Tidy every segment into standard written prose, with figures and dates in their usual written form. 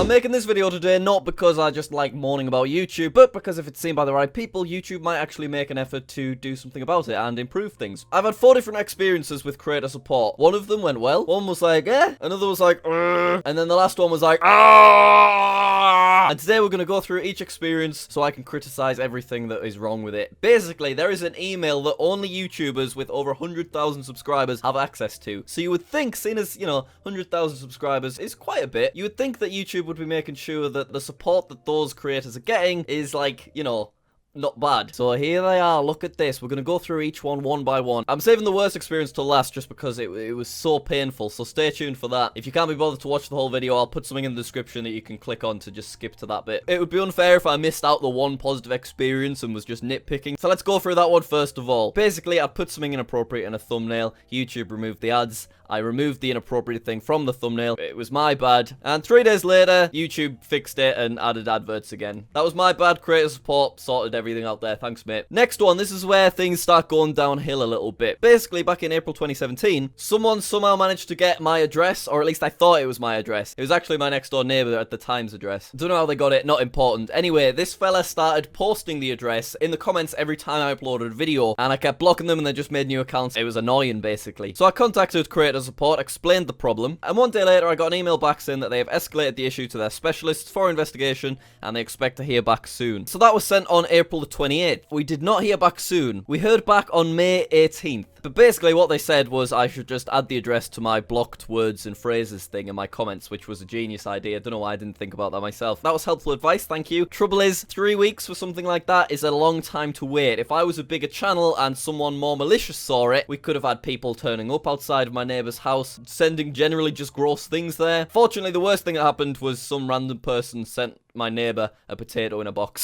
I'm making this video today not because I just like moaning about YouTube, but because if it's seen by the right people, YouTube might actually make an effort to do something about it and improve things. I've had 4 different experiences with creator support. One of them went well, one was like, eh, another was like, and then the last one was like, ah. And today we're going to go through each experience so I can criticize everything that is wrong with it. Basically, there is an email that only YouTubers with over 100,000 subscribers have access to. So you would think, seeing as, 100,000 subscribers is quite a bit, you would think that YouTube would be making sure that the support that those creators are getting is like, not bad. So here they are, look at this. We're going to go through each one by one. I'm saving the worst experience till last just because it was so painful, so stay tuned for that. If you can't be bothered to watch the whole video, I'll put something in the description that you can click on to just skip to that bit. It would be unfair if I missed out the one positive experience and was just nitpicking. So let's go through that one first of all. Basically, I put something inappropriate in a thumbnail. YouTube removed the ads. I removed the inappropriate thing from the thumbnail. It was my bad. And 3 days later, YouTube fixed it and added adverts again. That was my bad. Creator support sorted everything out there. Thanks, mate. Next one. This is where things start going downhill a little bit. Basically, back in April 2017, someone somehow managed to get my address, or at least I thought it was my address. It was actually my next door neighbor at the time's address. Don't know how they got it. Not important. Anyway, this fella started posting the address in the comments every time I uploaded a video, and I kept blocking them and they just made new accounts. It was annoying, basically. So I contacted creator support, explained the problem, and 1 day later I got an email back saying that they have escalated the issue to their specialists for investigation and they expect to hear back soon. So that was sent on April the 28th. We did not hear back soon. We heard back on May 18th. But basically what they said was I should just add the address to my blocked words and phrases thing in my comments, which was a genius idea. I don't know why I didn't think about that myself. That was helpful advice, thank you. Trouble is, 3 weeks for something like that is a long time to wait. If I was a bigger channel and someone more malicious saw it, we could have had people turning up outside of my neighbor's house, sending generally just gross things there. Fortunately, the worst thing that happened was some random person sent my neighbor a potato in a box.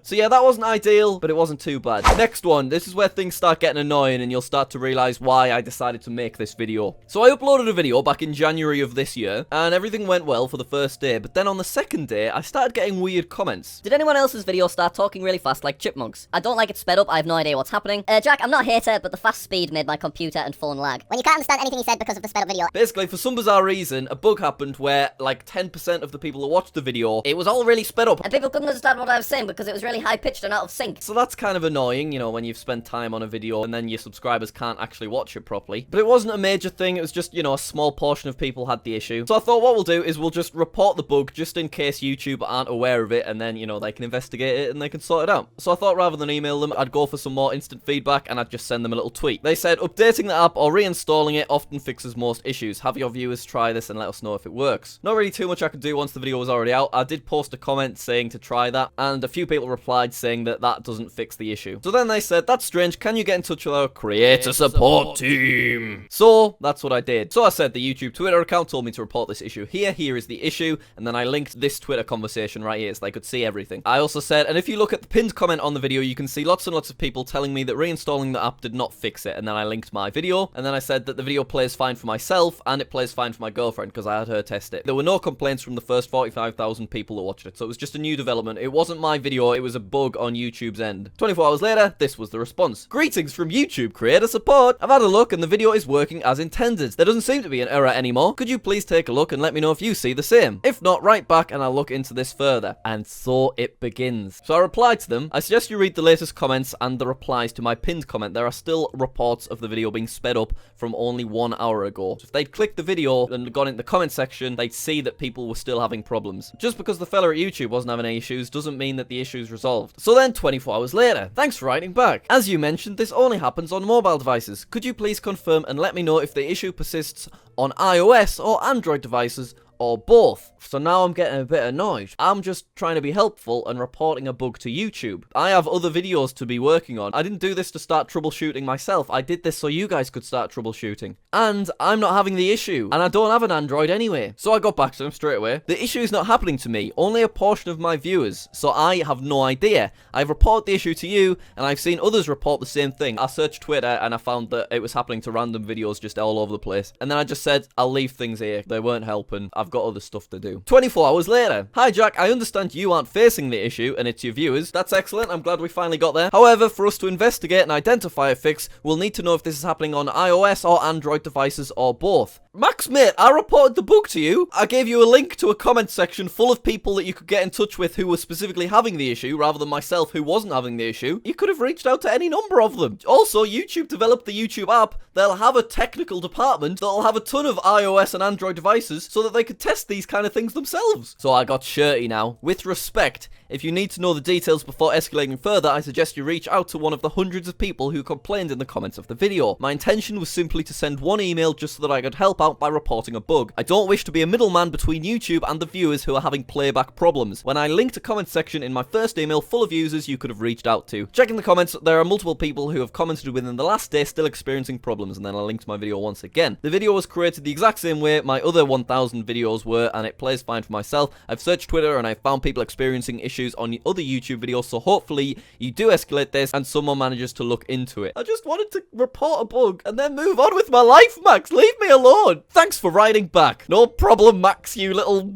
So yeah, that wasn't ideal, but it wasn't too bad. Next one. This is where things start getting annoying and you'll start to realize why I decided to make this video. So I uploaded a video back in January of this year and everything went well for the first day, but then on the second day I started getting weird comments. Did anyone else's video start talking really fast like chipmunks? I don't like it sped up, I have no idea what's happening. Jack, I'm not a hater, but the fast speed made my computer and phone lag. When you can't understand anything he said because of the sped up video. Basically, for some bizarre reason, a bug happened where like 10% of the people who watched the video, it was all really sped up. And people couldn't understand what I was saying because it was really high-pitched and out of sync. So that's kind of annoying, when you've spent time on a video and then your subscribers can't actually watch it properly. But it wasn't a major thing, it was just, a small portion of people had the issue. So I thought what we'll do is we'll just report the bug just in case YouTube aren't aware of it and then, they can investigate it and they can sort it out. So I thought rather than email them, I'd go for some more instant feedback and I'd just send them a little tweet. They said, updating the app or reinstalling it often fixes most issues. Have your viewers try this and let us know if it works. Not really too much I could do once the video was already out. I did post a comment saying to try that, and a few people replied saying that that doesn't fix the issue. So then they said, that's strange, can you get in touch with our creator support team? So that's what I did. So I said the YouTube Twitter account told me to report this issue here is the issue, and then I linked this Twitter conversation right here so they could see everything. I also said, and if you look at the pinned comment on the video, you can see lots and lots of people telling me that reinstalling the app did not fix it, and then I linked my video, and then I said that the video plays fine for myself, and it plays fine for my girlfriend, because I had her test it. There were no complaints from the first 45,000 people who watched it, so it was just a new development. It wasn't my video, it was a bug on YouTube's end. 24 hours later, this was the response. Greetings from YouTube creator support. I've had a look and the video is working as intended. There doesn't seem to be an error anymore. Could you please take a look and let me know if you see the same? If not, write back and I'll look into this further. And so it begins. So I replied to them. I suggest you read the latest comments and the replies to my pinned comment. There are still reports of the video being sped up from only 1 hour ago. So if they'd clicked the video and gone into the comment section, they'd see that people were still having problems. Just because the fella at YouTube wasn't having any issues doesn't mean that the issue's resolved. So then 24 hours later, thanks for writing back. As you mentioned, this only happens on mobile devices. Could you please confirm and let me know if the issue persists on iOS or Android devices or both? So now I'm getting a bit annoyed. I'm just trying to be helpful and reporting a bug to YouTube. I have other videos to be working on. I didn't do this to start troubleshooting myself. I did this so you guys could start troubleshooting. And I'm not having the issue. And I don't have an Android anyway. So I got back to him straight away. The issue is not happening to me. Only a portion of my viewers. So I have no idea. I've reported the issue to you and I've seen others report the same thing. I searched Twitter and I found that it was happening to random videos just all over the place. And then I just said, I'll leave things here. They weren't helping. I've got other stuff to do. 24 hours later. Hi Jack, I understand you aren't facing the issue and it's your viewers. That's excellent, I'm glad we finally got there. However, for us to investigate and identify a fix, we'll need to know if this is happening on iOS or Android devices or both. Max, mate, I reported the bug to you. I gave you a link to a comment section full of people that you could get in touch with who were specifically having the issue, rather than myself who wasn't having the issue. You could have reached out to any number of them. Also, YouTube developed the YouTube app. They'll have a technical department that'll have a ton of iOS and Android devices so that they could test these kind of things themselves. So I got shirty now. With respect, if you need to know the details before escalating further, I suggest you reach out to one of the hundreds of people who complained in the comments of the video. My intention was simply to send one email just so that I could help out by reporting a bug. I don't wish to be a middleman between YouTube and the viewers who are having playback problems. When I linked a comment section in my first email full of users you could have reached out to. Checking the comments, there are multiple people who have commented within the last day still experiencing problems, and then I linked my video once again. The video was created the exact same way my other 1000 videos were, and it plays fine for myself. I've searched Twitter and I've found people experiencing issues on other YouTube videos, so hopefully you do escalate this and someone manages to look into it. I just wanted to report a bug and then move on with my life, Max. Leave me alone. Thanks for writing back. No problem, Max, you little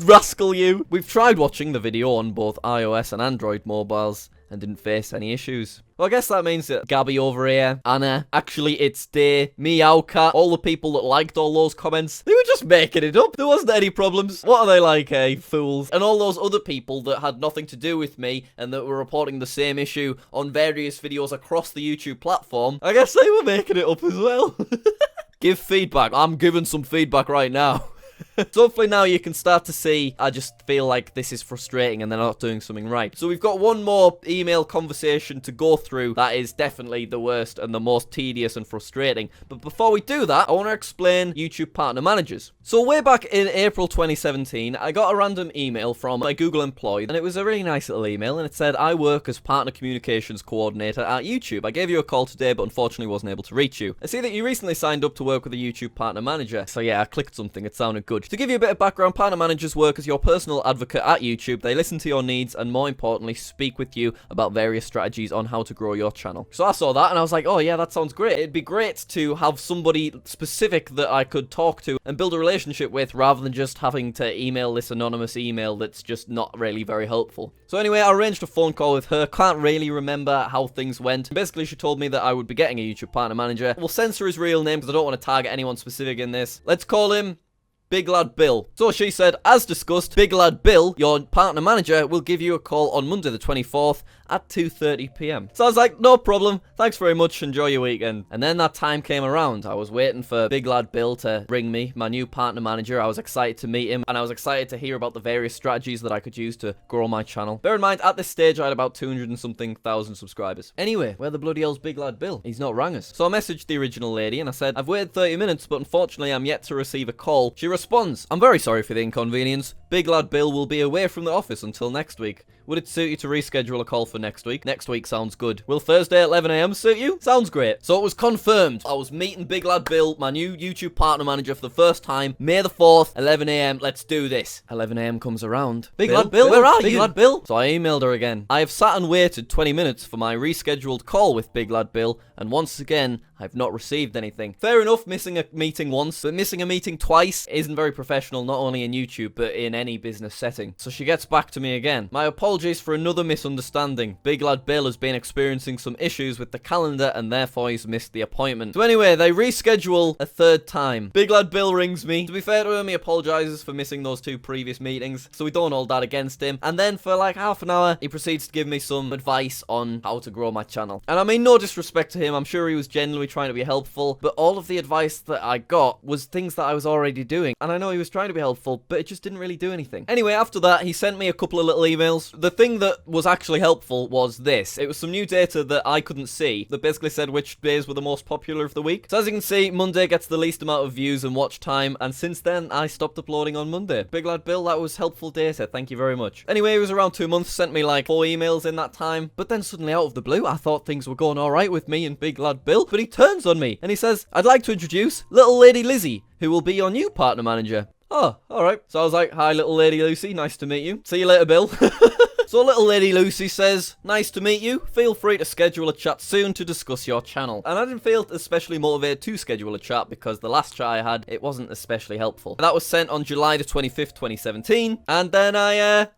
rascal, you. We've tried watching the video on both iOS and Android mobiles and didn't face any issues. Well, I guess that means that Gabby over here, Anna, actually it's Day, Meowcat, all the people that liked all those comments, they were just making it up. There wasn't any problems. What are they like, eh, fools? And all those other people that had nothing to do with me and that were reporting the same issue on various videos across the YouTube platform, I guess they were making it up as well. Give feedback. I'm giving some feedback right now. So hopefully now you can start to see, I just feel like this is frustrating and they're not doing something right. So we've got one more email conversation to go through that is definitely the worst and the most tedious and frustrating. But before we do that, I want to explain YouTube Partner Managers. So way back in April 2017, I got a random email from my Google employee, and it was a really nice little email, and it said, I work as Partner Communications Coordinator at YouTube. I gave you a call today, but unfortunately wasn't able to reach you. I see that you recently signed up to work with a YouTube Partner Manager. So yeah, I clicked something, it sounded good. To give you a bit of background, Partner Managers work as your personal advocate at YouTube. They listen to your needs and, more importantly, speak with you about various strategies on how to grow your channel. So I saw that and I was like, oh yeah, that sounds great. It'd be great to have somebody specific that I could talk to and build a relationship with, rather than just having to email this anonymous email that's just not really very helpful. So anyway, I arranged a phone call with her. Can't really remember how things went. Basically, she told me that I would be getting a YouTube Partner Manager. We'll censor his real name because I don't want to target anyone specific in this. Let's call him Big Lad Bill. So she said, as discussed, Big Lad Bill, your partner manager, will give you a call on Monday the 24th at 2:30 p.m. So I was like, no problem. Thanks very much. Enjoy your weekend. And then that time came around. I was waiting for Big Lad Bill to ring me, my new partner manager. I was excited to meet him, and I was excited to hear about the various strategies that I could use to grow my channel. Bear in mind, at this stage, I had about 200 and something thousand subscribers. Anyway, where the bloody hell's Big Lad Bill? He's not rang us. So I messaged the original lady, and I said, I've waited 30 minutes, but unfortunately, I'm yet to receive a call. She responds, I'm very sorry for the inconvenience. Big Lad Bill will be away from the office until next week. Would it suit you to reschedule a call for next week? Next week sounds good. Will Thursday at 11 a.m. suit you? Sounds great. So it was confirmed. I was meeting Big Lad Bill, my new YouTube partner manager, for the first time. May the 4th, 11 a.m. Let's do this. 11 a.m. comes around. Big Lad Bill, where are you? Big Lad Bill. So I emailed her again. I have sat and waited 20 minutes for my rescheduled call with Big Lad Bill, and once again, I've not received anything. Fair enough, missing a meeting once, but missing a meeting twice isn't very professional, not only in YouTube, but in any business setting. So she gets back to me again. My apologies for another misunderstanding. Big Lad Bill has been experiencing some issues with the calendar, and therefore he's missed the appointment. So anyway, they reschedule a third time. Big Lad Bill rings me. To be fair to him, he apologizes for missing those 2 previous meetings, so we don't hold that against him. And then for like half an hour, he proceeds to give me some advice on how to grow my channel. And I mean, no disrespect to him, I'm sure he was genuinely trying to be helpful, but all of the advice that I got was things that I was already doing, and I know he was trying to be helpful, but it just didn't really do anything. Anyway, after that, he sent me a couple of little emails. The thing that was actually helpful was this. It was some new data that I couldn't see that basically said which days were the most popular of the week. So as you can see, Monday gets the least amount of views and watch time, and since then, I stopped uploading on Monday. Big Lad Bill, that was helpful data. Thank you very much. Anyway, it was around 2 months, sent me like 4 emails in that time, but then suddenly out of the blue, I thought things were going alright with me and Big Lad Bill, but he turns on me and he says, I'd like to introduce little lady Lizzie, who will be your new partner manager. Oh, alright. So I was like, hi little lady Lucy, nice to meet you. See you later, Bill. So little lady Lucy says, nice to meet you. Feel free to schedule a chat soon to discuss your channel. And I didn't feel especially motivated to schedule a chat because the last chat I had, it wasn't especially helpful. That was sent on July the 25th, 2017. And then I,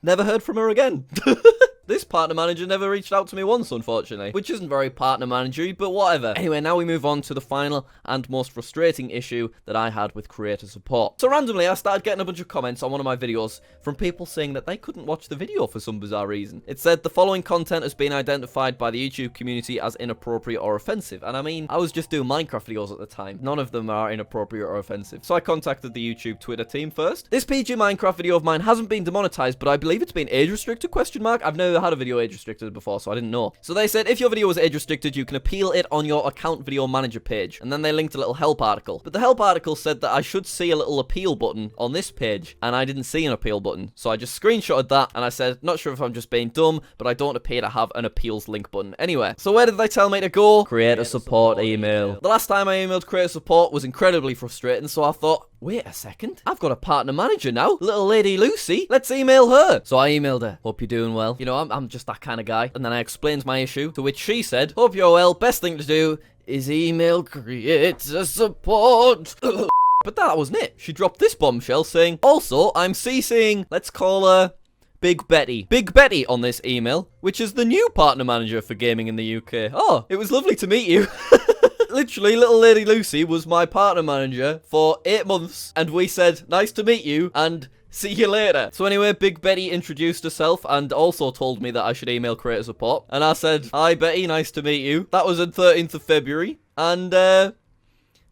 never heard from her again. This partner manager never reached out to me once, unfortunately, which isn't very partner managery, but whatever. Anyway, now we move on to the final and most frustrating issue that I had with creator support. So randomly, I started getting a bunch of comments on one of my videos from people saying that they couldn't watch the video for some bizarre reason. It said the following content has been identified by the YouTube community as inappropriate or offensive. And I mean, I was just doing Minecraft videos at the time. None of them are inappropriate or offensive. So I contacted the YouTube Twitter team first. This PG Minecraft video of mine hasn't been demonetized, but I believe it's been age restricted, question mark. I've never had a video age restricted before, so I didn't know. So they said if your video was age restricted, you can appeal it on your account video manager page. And then they linked a little help article. But the help article said that I should see a little appeal button on this page, and I didn't see an appeal button. So I just screenshotted that, and I said, not sure if I'm just being dumb, but I don't appear to have an appeals link button. Anyway, so where did they tell me to go? Creator support email. The last time I emailed creator support was incredibly frustrating, so I thought, wait a second, I've got a partner manager now, little lady Lucy, let's email her. So I emailed her, hope you're doing well. You know, I'm just that kind of guy. And then I explained my issue, to which she said, hope you're well, best thing to do is email creator support. But that wasn't it. She dropped this bombshell saying, also, I'm CCing, let's call her Big Betty. Big Betty on this email, which is the new partner manager for gaming in the UK. Oh, it was lovely to meet you. Literally, little lady Lucy was my partner manager for 8 months, and we said, nice to meet you, and see you later. So anyway, Big Betty introduced herself and also told me that I should email creator support. And I said, hi Betty, nice to meet you. That was on 13th of February, and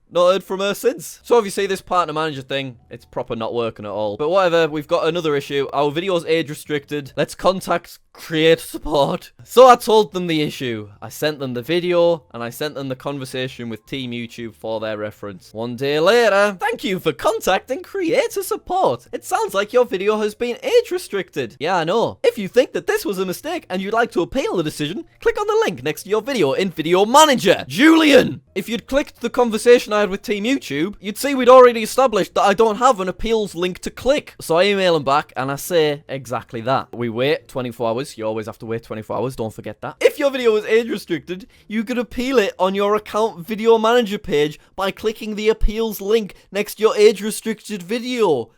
not heard from her since. So obviously this partner manager thing, it's proper not working at all. But whatever, we've got another issue. Our video's age restricted. Let's contact creator support. So I told them the issue. I sent them the video and I sent them the conversation with Team YouTube for their reference. 1 day later, thank you for contacting creator support. It sounds like your video has been age restricted. Yeah, I know. If you think that this was a mistake and you'd like to appeal the decision, click on the link next to your video in Video Manager. Julian! If you'd clicked the conversation I had with Team YouTube, you'd see we'd already established that I don't have an appeals link to click. So I email them back and I say exactly that. We wait 24 hours. You always have to wait 24 hours. Don't forget that. If your video is age restricted, you could appeal it on your account video manager page by clicking the appeals link next to your age restricted video.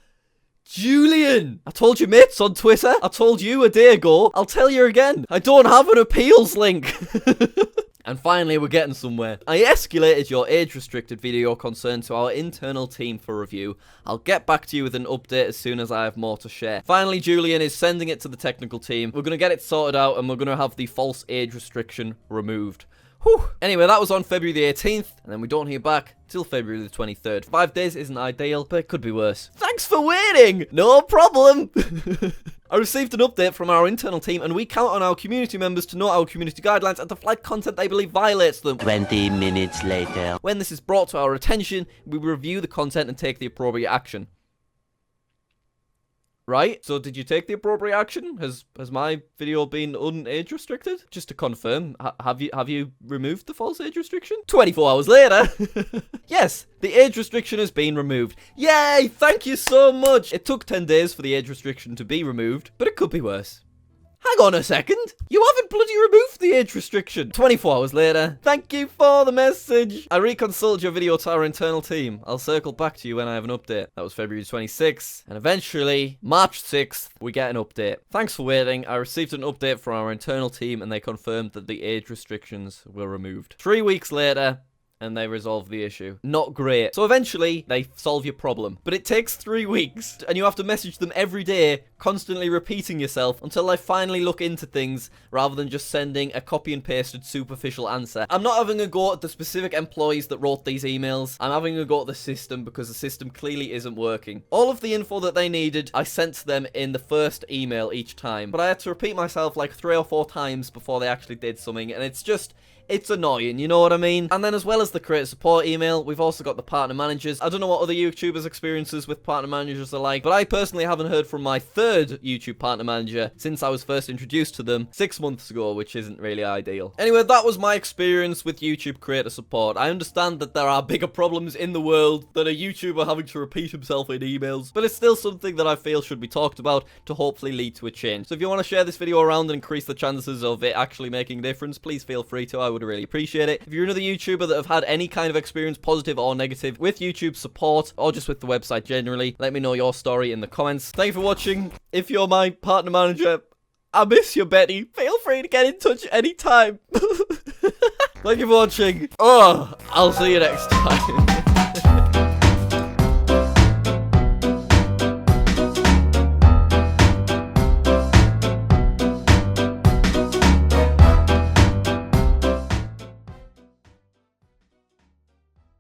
Julian! I told your mates on Twitter. I told you a day ago. I'll tell you again. I don't have an appeals link. And finally, we're getting somewhere. I escalated your age-restricted video concern to our internal team for review. I'll get back to you with an update as soon as I have more to share. Finally, Julian is sending it to the technical team. We're going to get it sorted out, and we're going to have the false age restriction removed. Whew. Anyway, that was on February the 18th, and then we don't hear back till February the 23rd. 5 days isn't ideal, but it could be worse. Thanks for waiting! No problem! I received an update from our internal team, and we count on our community members to know our community guidelines and to flag content they believe violates them. 20 minutes later. When this is brought to our attention, we review the content and take the appropriate action. Right? So did you take the appropriate action? Has my video been un-age restricted? Just to confirm, have you removed the false age restriction? 24 hours later. Yes, the age restriction has been removed. Yay! Thank you so much. It took 10 days for the age restriction to be removed, but it could be worse. Hang on a second. You haven't bloody removed the age restriction. 24 hours later. Thank you for the message. I reconsulted your video to our internal team. I'll circle back to you when I have an update. That was February 26th. And eventually, March 6th, we get an update. Thanks for waiting. I received an update from our internal team and they confirmed that the age restrictions were removed. 3 weeks later, and they resolve the issue. Not great. So eventually, they solve your problem. But it takes 3 weeks, and you have to message them every day, constantly repeating yourself, until they finally look into things, rather than just sending a copy and pasted superficial answer. I'm not having a go at the specific employees that wrote these emails. I'm having a go at the system, because the system clearly isn't working. All of the info that they needed, I sent to them in the first email each time. But I had to repeat myself like 3 or 4 times before they actually did something, and it's it's annoying, you know what I mean? And then as well as the creator support email, we've also got the partner managers. I don't know what other YouTubers' experiences with partner managers are like, but I personally haven't heard from my third YouTube partner manager since I was first introduced to them 6 months ago, which isn't really ideal. Anyway, that was my experience with YouTube creator support. I understand that there are bigger problems in the world than a YouTuber having to repeat himself in emails, but it's still something that I feel should be talked about to hopefully lead to a change. So if you want to share this video around and increase the chances of it actually making a difference, please feel free to. I would really appreciate it. If you're another YouTuber that have had any kind of experience, positive or negative, with YouTube support or just with the website generally, let me know your story in the comments. Thank you for watching. If you're my partner manager, I miss you, Betty. Feel free to get in touch anytime. Thank you for watching. Oh, I'll see you next time.